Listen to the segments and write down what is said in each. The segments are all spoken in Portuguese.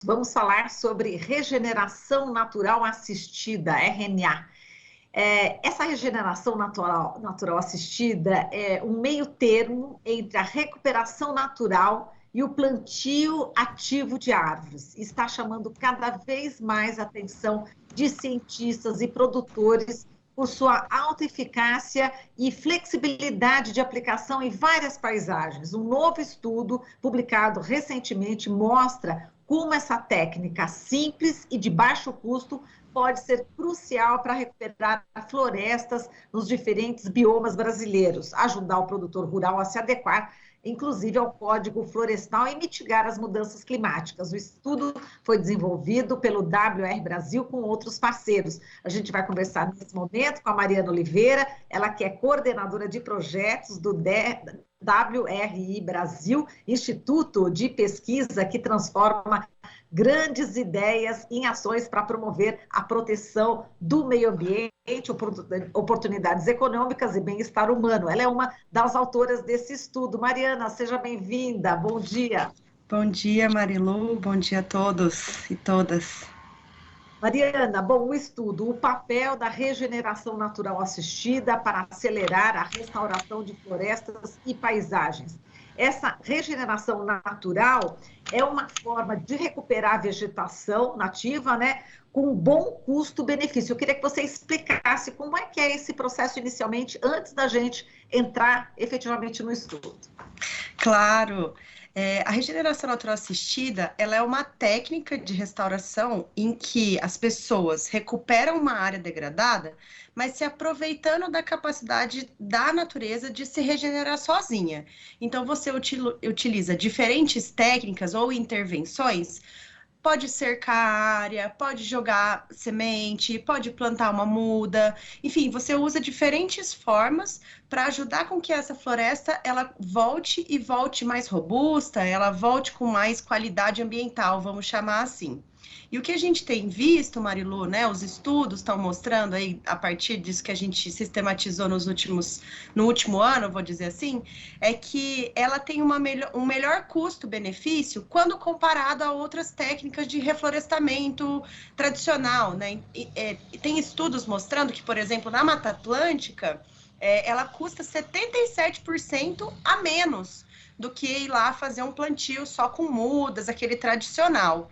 Vamos falar sobre regeneração natural assistida, RNA. Essa regeneração natural assistida é um meio termo entre a recuperação natural e o plantio ativo de árvores. Está chamando cada vez mais a atenção de cientistas e produtores por sua alta eficácia e flexibilidade de aplicação em várias paisagens. Um novo estudo publicado recentemente mostra como essa técnica simples e de baixo custo pode ser crucial para recuperar florestas nos diferentes biomas brasileiros, ajudar o produtor rural a se adequar, inclusive ao Código Florestal, e mitigar as mudanças climáticas. O estudo foi desenvolvido pelo WR Brasil com outros parceiros. A gente vai conversar nesse momento com a Mariana Oliveira, ela que é coordenadora de projetos do WRI Brasil, Instituto de Pesquisa que transforma grandes ideias em ações para promover a proteção do meio ambiente, oportunidades econômicas e bem-estar humano. Ela é uma das autoras desse estudo. Mariana, seja bem-vinda. Bom dia. Bom dia, Marilu. Bom dia a todos e todas. Mariana, bom, o estudo, o papel da regeneração natural assistida para acelerar a restauração de florestas e paisagens. Essa regeneração natural é uma forma de recuperar a vegetação nativa, né, com um bom custo-benefício. Eu queria que você explicasse como é que é esse processo inicialmente, antes da gente entrar efetivamente no estudo. Claro. A regeneração natural assistida, ela é uma técnica de restauração em que as pessoas recuperam uma área degradada, mas se aproveitando da capacidade da natureza de se regenerar sozinha. Então, você utiliza diferentes técnicas ou intervenções. Pode cercar a área, pode jogar semente, pode plantar uma muda, enfim, você usa diferentes formas para ajudar com que essa floresta ela volte e volte mais robusta, ela volte com mais qualidade ambiental, vamos chamar assim. E o que a gente tem visto, Marilu, né, os estudos estão mostrando aí, a partir disso que a gente sistematizou no último ano, vou dizer assim, é que ela tem um melhor custo-benefício quando comparado a outras técnicas de reflorestamento tradicional, né? Tem estudos mostrando que, por exemplo, na Mata Atlântica, ela custa 77% a menos do que ir lá fazer um plantio só com mudas, aquele tradicional.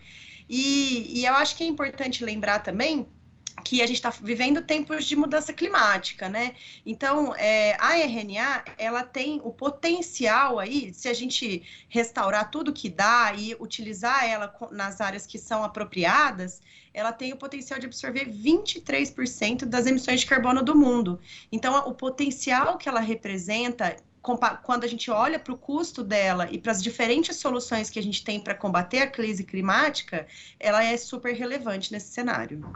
E eu acho que é importante lembrar também que a gente está vivendo tempos de mudança climática, né? Então, a RNA, ela tem o potencial aí, se a gente restaurar tudo que dá e utilizar ela nas áreas que são apropriadas, ela tem o potencial de absorver 23% das emissões de carbono do mundo. Então, o potencial que ela representa, quando a gente olha para o custo dela e para as diferentes soluções que a gente tem para combater a crise climática, ela é super relevante nesse cenário.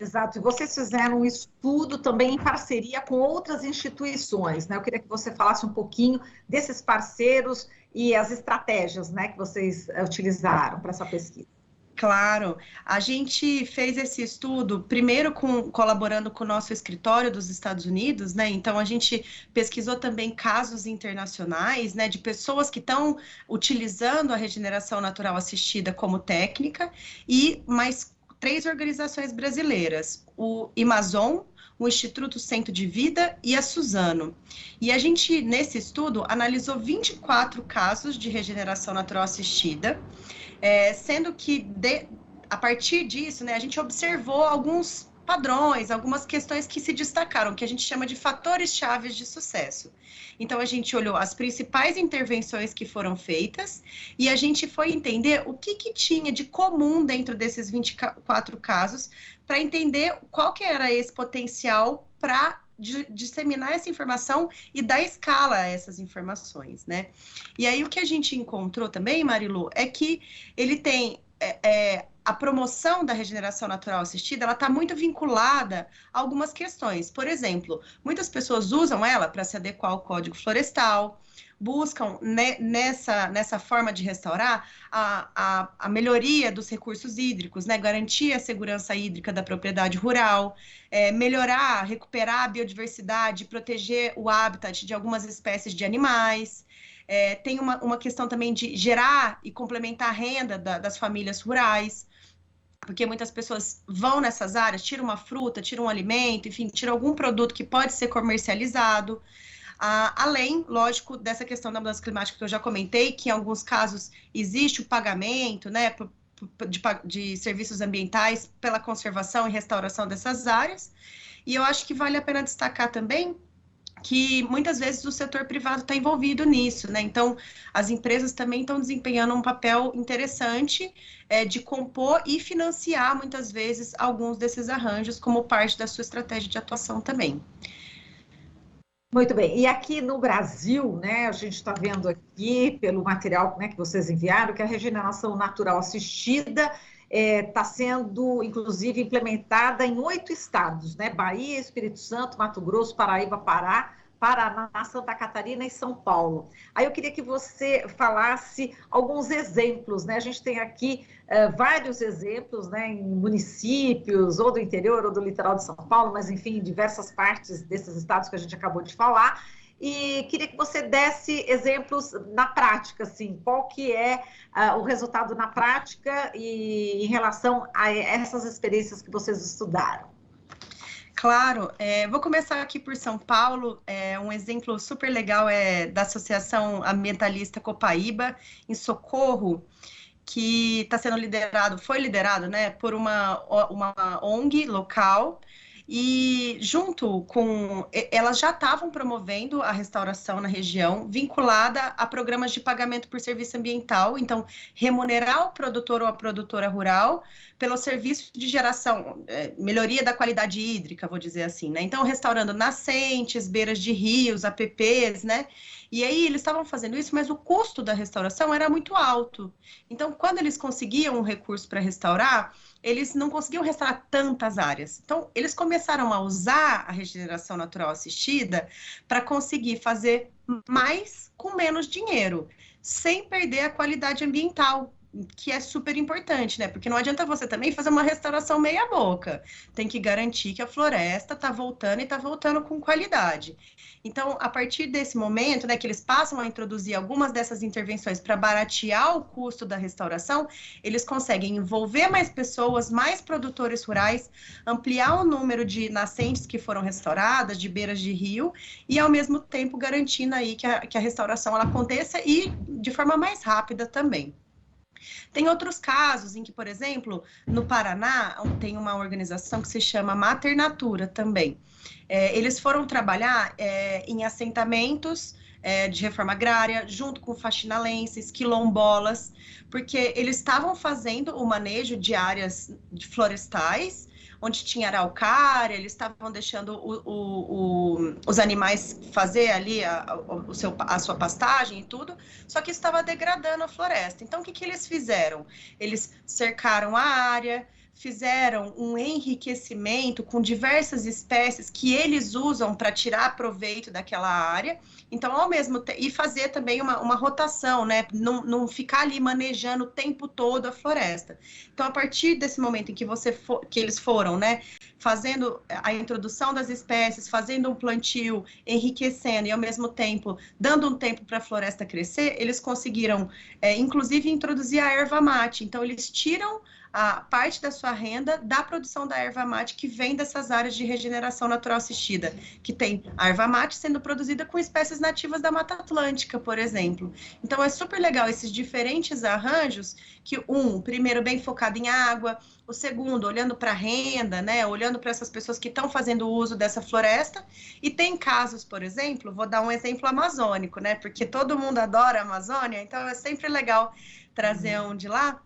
Exato, e vocês fizeram um estudo também em parceria com outras instituições, né? Eu queria que você falasse um pouquinho desses parceiros e as estratégias, né, que vocês utilizaram para essa pesquisa. Claro, a gente fez esse estudo primeiro colaborando com o nosso escritório dos Estados Unidos, né? Então a gente pesquisou também casos internacionais, né, de pessoas que estão utilizando a regeneração natural assistida como técnica e mais 3 organizações brasileiras, o Amazon, o Instituto Centro de Vida e a Suzano. E a gente, nesse estudo, analisou 24 casos de regeneração natural assistida, sendo que, a partir disso, né, a gente observou alguns padrões, algumas questões que se destacaram, que a gente chama de fatores chaves de sucesso. Então, a gente olhou as principais intervenções que foram feitas e a gente foi entender o que tinha de comum dentro desses 24 casos para entender qual que era esse potencial para disseminar essa informação e dar escala a essas informações, né? E aí, o que a gente encontrou também, Marilu, é que ele tem a promoção da regeneração natural assistida, ela está muito vinculada a algumas questões. Por exemplo, muitas pessoas usam ela para se adequar ao Código Florestal, buscam nessa forma de restaurar a melhoria dos recursos hídricos, né? Garantir a segurança hídrica da propriedade rural, melhorar, recuperar a biodiversidade, proteger o habitat de algumas espécies de animais. Tem uma questão também de gerar e complementar a renda das famílias rurais, porque muitas pessoas vão nessas áreas, tiram uma fruta, tiram um alimento, enfim, tiram algum produto que pode ser comercializado. Além, lógico, dessa questão da mudança climática que eu já comentei, que em alguns casos existe o pagamento, né, de serviços ambientais pela conservação e restauração dessas áreas. E eu acho que vale a pena destacar também que muitas vezes o setor privado está envolvido nisso, né? Então, as empresas também estão desempenhando um papel interessante de compor e financiar, muitas vezes, alguns desses arranjos como parte da sua estratégia de atuação também. Muito bem. E aqui no Brasil, né, a gente está vendo aqui, pelo material, né, que vocês enviaram, que a regeneração natural assistida está sendo, inclusive, implementada em 8 estados, né? Bahia, Espírito Santo, Mato Grosso, Paraíba, Pará, Paraná, Santa Catarina e São Paulo. Aí eu queria que você falasse alguns exemplos, né? A gente tem aqui vários exemplos, né, em municípios, ou do interior, ou do litoral de São Paulo, mas, enfim, em diversas partes desses estados que a gente acabou de falar. E queria que você desse exemplos na prática, assim, qual que é o resultado na prática e em relação a essas experiências que vocês estudaram. Claro, vou começar aqui por São Paulo. Um exemplo super legal é da Associação Ambientalista Copaíba, em Socorro, que está sendo foi liderado, né, por uma ONG local. E junto com, elas já estavam promovendo a restauração na região, vinculada a programas de pagamento por serviço ambiental, então remunerar o produtor ou a produtora rural pelo serviço de geração, melhoria da qualidade hídrica, vou dizer assim, né? Então, restaurando nascentes, beiras de rios, APPs, né? E aí eles estavam fazendo isso, mas o custo da restauração era muito alto. Então, quando eles conseguiam um recurso para restaurar, eles não conseguiam restaurar tantas áreas. Então, eles começaram a usar a regeneração natural assistida para conseguir fazer mais com menos dinheiro, sem perder a qualidade ambiental, que é super importante, né? Porque não adianta você também fazer uma restauração meia boca. Tem que garantir que a floresta está voltando e está voltando com qualidade. Então, a partir desse momento, né, que eles passam a introduzir algumas dessas intervenções para baratear o custo da restauração, eles conseguem envolver mais pessoas, mais produtores rurais, ampliar o número de nascentes que foram restauradas, de beiras de rio, e ao mesmo tempo garantindo aí que a restauração ela aconteça e de forma mais rápida também. Tem outros casos em que, por exemplo, no Paraná, tem uma organização que se chama Mater Natura também. Eles foram trabalhar em assentamentos de reforma agrária, junto com faxinalenses, quilombolas, porque eles estavam fazendo o manejo de áreas florestais, onde tinha araucária, eles estavam deixando os animais fazer ali a sua pastagem e tudo, só que estava degradando a floresta. Então, o que eles fizeram? Eles cercaram a área, fizeram um enriquecimento com diversas espécies que eles usam para tirar proveito daquela área. Então, ao mesmo tempo, e fazer também uma rotação, né? Não ficar ali manejando o tempo todo a floresta. Então, a partir desse momento em que que eles foram, né, fazendo a introdução das espécies, fazendo um plantio, enriquecendo e ao mesmo tempo dando um tempo para a floresta crescer, eles conseguiram, inclusive, introduzir a erva mate. Então, eles tiram a parte da sua renda da produção da erva mate que vem dessas áreas de regeneração natural assistida, que tem a erva mate sendo produzida com espécies nativas da Mata Atlântica, por exemplo. Então, é super legal esses diferentes arranjos, que primeiro, bem focado em água, o segundo, olhando para a renda, né, olhando para essas pessoas que estão fazendo uso dessa floresta, e tem casos, por exemplo, vou dar um exemplo amazônico, né, porque todo mundo adora a Amazônia, então é sempre legal trazer um de lá,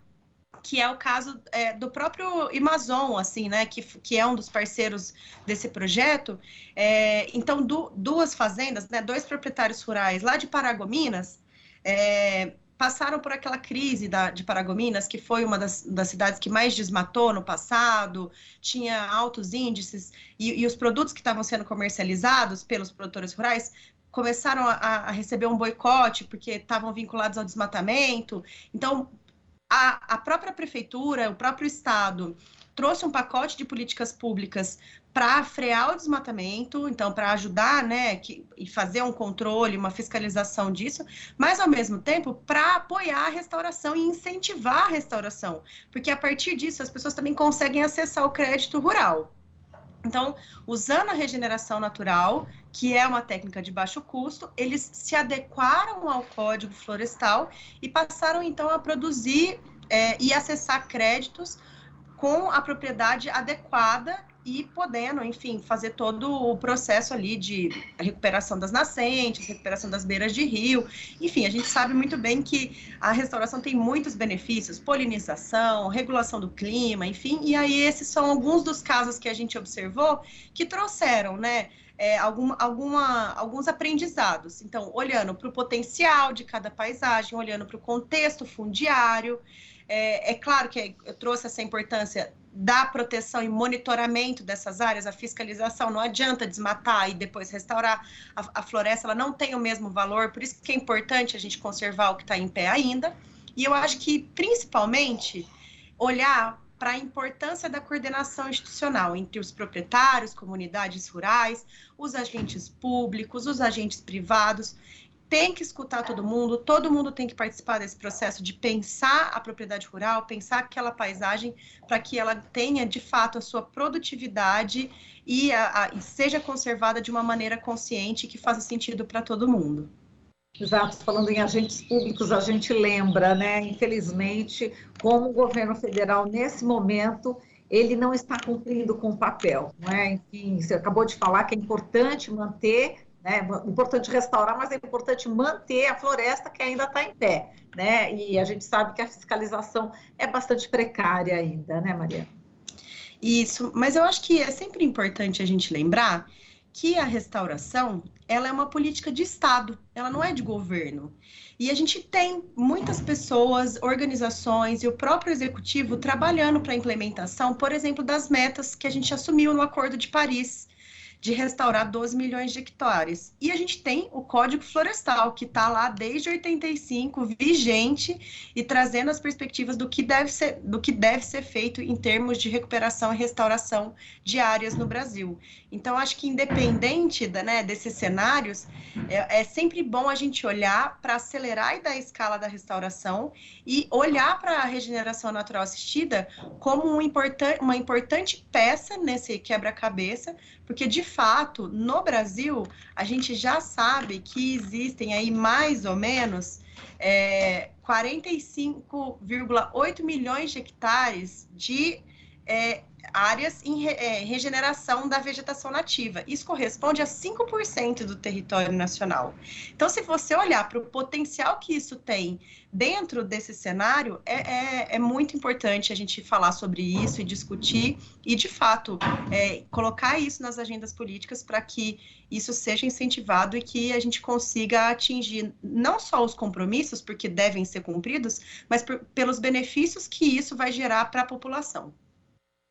que é o caso do próprio Amazon, assim, né, que é um dos parceiros desse projeto. Então, duas fazendas, né, 2 proprietários rurais lá de Paragominas, passaram por aquela crise de Paragominas, que foi uma das cidades que mais desmatou no passado, tinha altos índices, e os produtos que estavam sendo comercializados pelos produtores rurais começaram a receber um boicote, porque estavam vinculados ao desmatamento. Então, a própria prefeitura, o próprio estado, trouxe um pacote de políticas públicas para frear o desmatamento, então para ajudar, né, e fazer um controle, uma fiscalização disso, mas ao mesmo tempo para apoiar a restauração e incentivar a restauração, porque a partir disso as pessoas também conseguem acessar o crédito rural. Então, usando a regeneração natural, que é uma técnica de baixo custo, eles se adequaram ao Código Florestal e passaram então a produzir e acessar créditos com a propriedade adequada e podendo, enfim, fazer todo o processo ali de recuperação das nascentes, recuperação das beiras de rio. Enfim, a gente sabe muito bem que a restauração tem muitos benefícios, polinização, regulação do clima, enfim, e aí esses são alguns dos casos que a gente observou que trouxeram, né, alguns aprendizados. Então, olhando para o potencial de cada paisagem, olhando para o contexto fundiário. É claro que eu trouxe essa importância da proteção e monitoramento dessas áreas, a fiscalização. Não adianta desmatar e depois restaurar a floresta, ela não tem o mesmo valor, por isso que é importante a gente conservar o que está em pé ainda. E eu acho que, principalmente, olhar para a importância da coordenação institucional entre os proprietários, comunidades rurais, os agentes públicos, os agentes privados. Tem que escutar todo mundo tem que participar desse processo de pensar a propriedade rural, pensar aquela paisagem para que ela tenha, de fato, a sua produtividade e seja conservada de uma maneira consciente que faça sentido para todo mundo. Exato, falando em agentes públicos, a gente lembra, né, infelizmente, como o governo federal, nesse momento, ele não está cumprindo com o papel, né? Enfim, você acabou de falar que é importante manter, né, é importante restaurar, mas é importante manter a floresta que ainda está em pé, né? E a gente sabe que a fiscalização é bastante precária ainda, né, Mariana? Isso, mas eu acho que é sempre importante a gente lembrar que a restauração, ela é uma política de Estado, ela não é de governo. E a gente tem muitas pessoas, organizações e o próprio executivo trabalhando para a implementação, por exemplo, das metas que a gente assumiu no Acordo de Paris, de restaurar 12 milhões de hectares. E a gente tem o Código Florestal, que está lá desde 85, vigente, e trazendo as perspectivas do que deve ser feito em termos de recuperação e restauração de áreas no Brasil. Então, acho que independente desses cenários, é sempre bom a gente olhar para acelerar e dar a escala da restauração e olhar para a regeneração natural assistida como uma importante peça nesse quebra-cabeça, porque, de fato, no Brasil, a gente já sabe que existem aí mais ou menos 45,8 milhões de hectares de áreas em regeneração da vegetação nativa. Isso corresponde a 5% do território nacional. Então, se você olhar para o potencial que isso tem dentro desse cenário, é muito importante a gente falar sobre isso e discutir e, de fato, colocar isso nas agendas políticas para que isso seja incentivado e que a gente consiga atingir não só os compromissos, porque devem ser cumpridos, mas pelos benefícios que isso vai gerar para a população.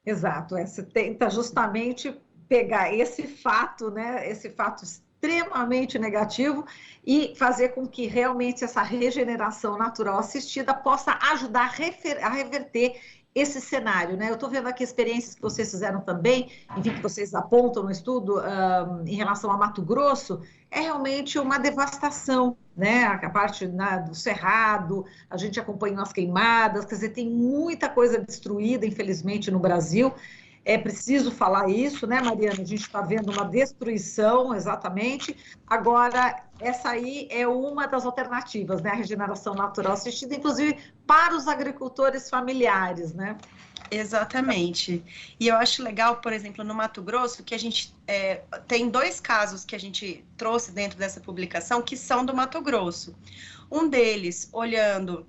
Exato, você tenta justamente pegar esse fato, né, esse fato extremamente negativo e fazer com que realmente essa regeneração natural assistida possa ajudar a reverter esse cenário, né? Eu estou vendo aqui experiências que vocês fizeram também, enfim, que vocês apontam no estudo em relação a Mato Grosso, é realmente uma devastação, né? A parte do cerrado, a gente acompanhou as queimadas, quer dizer, tem muita coisa destruída, infelizmente, no Brasil. É preciso falar isso, né, Mariana? A gente está vendo uma destruição, exatamente. Agora, essa aí é uma das alternativas, né? A regeneração natural assistida, inclusive para os agricultores familiares, né? Exatamente. E eu acho legal, por exemplo, no Mato Grosso, que a gente tem 2 casos que a gente trouxe dentro dessa publicação que são do Mato Grosso. Um deles, olhando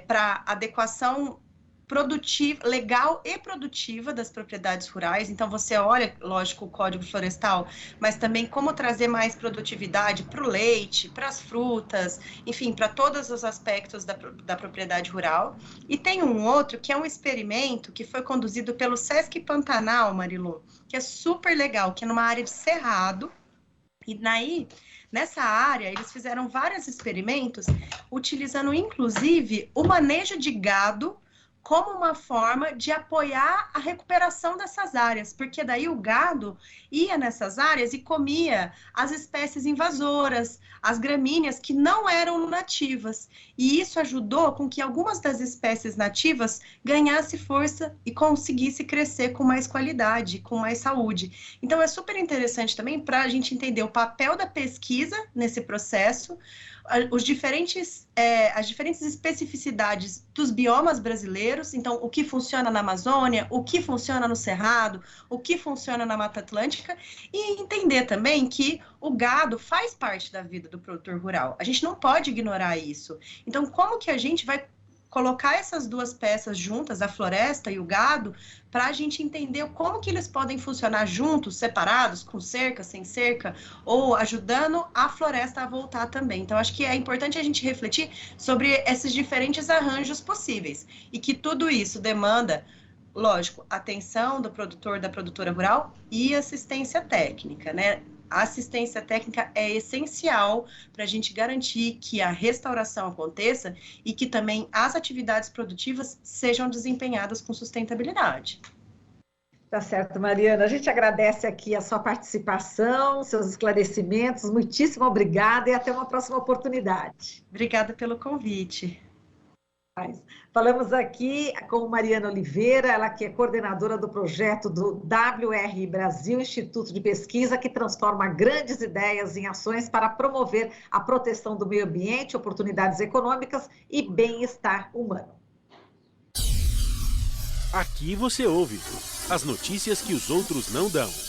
para adequação produtiva, legal e produtiva das propriedades rurais. Então, você olha, lógico, o Código Florestal, mas também como trazer mais produtividade para o leite, para as frutas, enfim, para todos os aspectos da propriedade rural. E tem um outro, que é um experimento que foi conduzido pelo Sesc Pantanal, Marilu, que é super legal, que é numa área de cerrado. E nessa área, eles fizeram vários experimentos, utilizando, inclusive, o manejo de gado como uma forma de apoiar a recuperação dessas áreas, porque daí o gado ia nessas áreas e comia as espécies invasoras, as gramíneas que não eram nativas, e isso ajudou com que algumas das espécies nativas ganhassem força e conseguisse crescer com mais qualidade, com mais saúde. Então é super interessante também para a gente entender o papel da pesquisa nesse processo, as diferentes especificidades dos biomas brasileiros, então o que funciona na Amazônia, o que funciona no Cerrado, o que funciona na Mata Atlântica, e entender também que o gado faz parte da vida do produtor rural. A gente não pode ignorar isso. Então, como que a gente vai colocar essas duas peças juntas, a floresta e o gado, para a gente entender como que eles podem funcionar juntos, separados, com cerca, sem cerca, ou ajudando a floresta a voltar também. Então, acho que é importante a gente refletir sobre esses diferentes arranjos possíveis, e que tudo isso demanda, lógico, atenção do produtor, da produtora rural e assistência técnica, né? A assistência técnica é essencial para a gente garantir que a restauração aconteça e que também as atividades produtivas sejam desempenhadas com sustentabilidade. Tá certo, Mariana. A gente agradece aqui a sua participação, seus esclarecimentos. Muitíssimo obrigada e até uma próxima oportunidade. Obrigada pelo convite. Falamos aqui com Mariana Oliveira, ela que é coordenadora do projeto do WR Brasil, Instituto de Pesquisa, que transforma grandes ideias em ações para promover a proteção do meio ambiente, oportunidades econômicas e bem-estar humano. Aqui você ouve as notícias que os outros não dão.